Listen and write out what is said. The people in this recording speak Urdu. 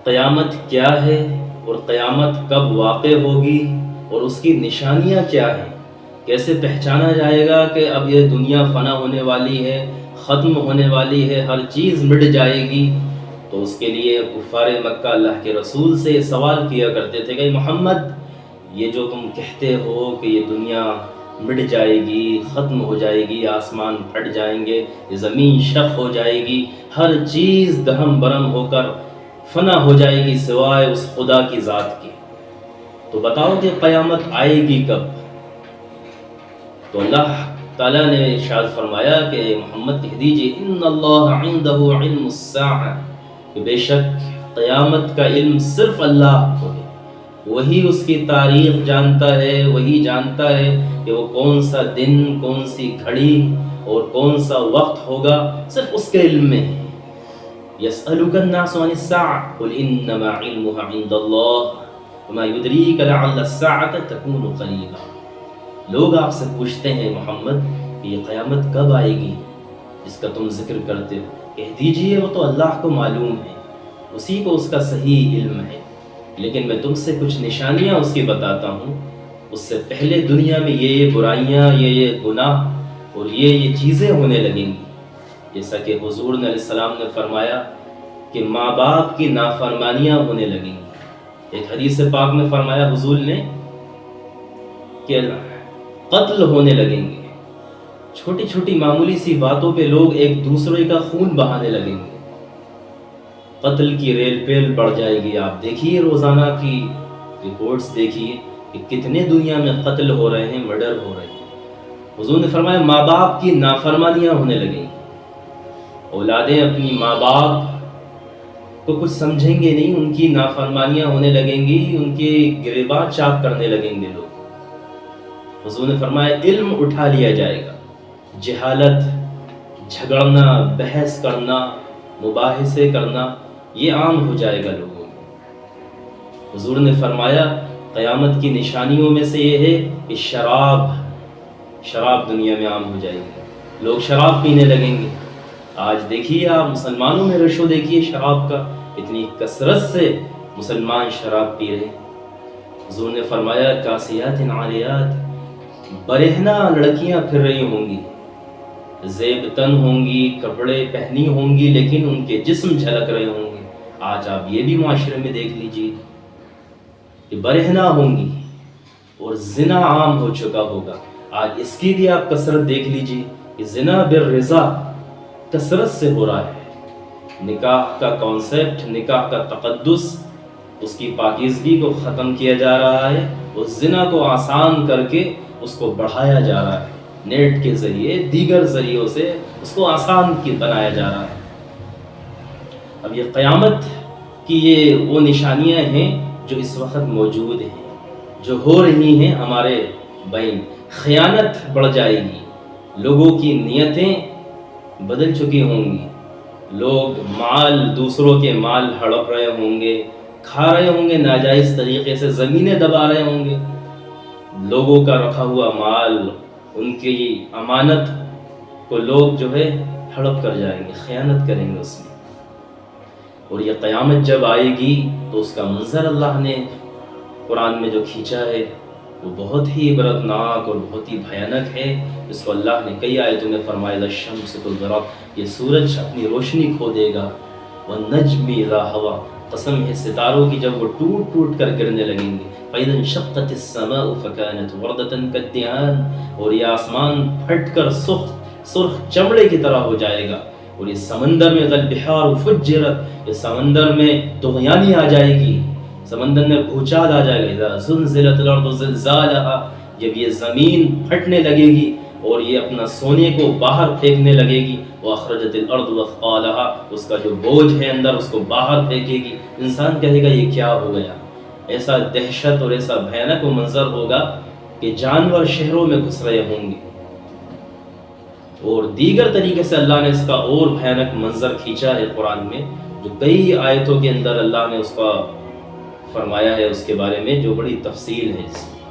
قیامت کیا ہے اور قیامت کب واقع ہوگی اور اس کی نشانیاں کیا ہیں، کیسے پہچانا جائے گا کہ اب یہ دنیا فنا ہونے والی ہے، ختم ہونے والی ہے، ہر چیز مٹ جائے گی۔ تو اس کے لیے کفار مکہ اللہ کے رسول سے یہ سوال کیا کرتے تھے کہ محمد، یہ جو تم کہتے ہو کہ یہ دنیا مٹ جائے گی، ختم ہو جائے گی، آسمان پھٹ جائیں گے، یہ زمین شق ہو جائے گی، ہر چیز دہم برہم ہو کر فنا ہو جائے گی سوائے اس خدا کی ذات کے، تو بتاؤ کہ قیامت آئے گی کب؟ تو اللہ تعالیٰ نے ارشاد فرمایا کہ محمد کہہ دیجئے ان اللہ عنده علم الساعہ، کہ بے شک قیامت کا علم صرف اللہ کو ہے، وہی اس کی تاریخ جانتا ہے، وہی جانتا ہے کہ وہ کون سا دن، کون سی گھڑی اور کون سا وقت ہوگا، صرف اس کے علم میں ہے۔ يسألك الناس عن الساعة قل إنما علمها عند الله وما يدريك لعل الساعة تكون قريبا۔ لوگ آپ سے پوچھتے ہیں محمد کہ یہ قیامت کب آئے گی جس کا تم ذکر کرتے ہو، کہہ دیجئے وہ تو اللہ کو معلوم ہے، اسی کو اس کا صحیح علم ہے، لیکن میں تم سے کچھ نشانیاں اس کی بتاتا ہوں، اس سے پہلے دنیا میں یہ گناہیاں، یہ گناہ اور یہ چیزیں ہونے لگیں گی، جیسا کہ حضور علیہ السلام نے فرمایا کہ ماں باپ کی نافرمانیاں ہونے لگیں گی۔ ایک حدیث پاک میں فرمایا حضور نے کہ قتل ہونے لگیں گے، چھوٹی چھوٹی معمولی سی باتوں پہ لوگ ایک دوسرے کا خون بہانے لگیں گے، قتل کی ریل پیل بڑھ جائے گی۔ آپ دیکھیے روزانہ کی رپورٹس دیکھیے کہ کتنے دنیا میں قتل ہو رہے ہیں، مرڈر ہو رہے ہیں۔ حضور نے فرمایا ماں باپ کی نافرمانیاں ہونے لگیں گی، اولادیں اپنی ماں باپ کو کچھ سمجھیں گے نہیں، ان کی نافرمانیاں ہونے لگیں گی، ان کے گریباں چاک کرنے لگیں گے لوگ۔ حضور نے فرمایا علم اٹھا لیا جائے گا، جہالت، جھگڑنا، بحث کرنا، مباحثے کرنا، یہ عام ہو جائے گا لوگوں میں۔ حضور نے فرمایا قیامت کی نشانیوں میں سے یہ ہے کہ شراب دنیا میں عام ہو جائے گی، لوگ شراب پینے لگیں گے۔ آج دیکھیے آپ مسلمانوں میں رشو دیکھیے شراب کا، اتنی کثرت سے مسلمان شراب پی رہے ہیں۔ حضور نے فرمایا کاسیات عاریات، برہنہ لڑکیاں پھر رہی ہوں گی، زیب تن ہوں گی، کپڑے پہنی ہوں گی، لیکن ان کے جسم جھلک رہے ہوں گے۔ آج آپ یہ بھی معاشرے میں دیکھ لیجئے کہ برہنہ ہوں گی اور زنا عام ہو چکا ہوگا۔ آج اس کی بھی آپ کثرت دیکھ لیجئے کہ زنا بالرضا کثرت سے ہو رہا ہے۔ نکاح کا کانسیپٹ، نکاح کا تقدس، اس کی پاکیزگی کو ختم کیا جا رہا ہے، اس زنا کو آسان کر کے اس کو بڑھایا جا رہا ہے، نیٹ کے ذریعے، دیگر ذریعوں سے اس کو آسان بنایا جا رہا ہے۔ اب یہ قیامت کی یہ وہ نشانیاں ہیں جو اس وقت موجود ہیں، جو ہو رہی ہیں ہمارے بین۔ خیانت بڑھ جائے گی، لوگوں کی نیتیں بدل چکی ہوں گی، لوگ دوسروں کے مال ہڑپ رہے ہوں گے، کھا رہے ہوں گے ناجائز طریقے سے، زمینیں دبا رہے ہوں گے، لوگوں کا رکھا ہوا مال، ان کی امانت کو لوگ جو ہے ہڑپ کر جائیں گے، خیانت کریں گے اس میں۔ اور یہ قیامت جب آئے گی تو اس کا منظر اللہ نے قرآن میں جو کھینچا ہے وہ بہت ہی عبرتناک اور بہت ہی بھیانک ہے۔ اس کو اللہ نے کئی آیتوں میں فرمایا الشمس کورت، یہ سورج اپنی روشنی کھو دے گا، والنجم اذا ہوا، قسم ہے ستاروں کی جب وہ ٹوٹ ٹوٹ کر گرنے لگیں گے، فاذا انشقت السماء فكانت وردة كالدهان، اور یہ آسمان پھٹ کر سرخ چمڑے کی طرح ہو جائے گا، اور یہ سمندر میں البحار فجرت، یہ سمندر میں طغیانی آ جائے گی، سمندر میں بھوچال آ جائے گا، اذا زلزلت الارض زلزالها، جب یہ زمین پھٹنے لگے گی اور یہ اپنا سونے کو باہر پھینکنے لگے گی، واخرجت الارض اثقالها، اس کا جو بوجھ ہے اندر اس کو باہر پھینکے گی، انسان کہے گا یہ کیا ہو گیا۔ ایسا دہشت اور ایسا بھیانک منظر ہوگا کہ جانور شہروں میں گھس رہے ہوں گے۔ اور دیگر طریقے سے اللہ نے اس کا اور بھیانک منظر کھینچا ہے قرآن میں، جو کئی آیتوں کے اندر اللہ نے اس کا فرمایا ہے، اس کے بارے میں جو بڑی تفصیل ہے اس میں۔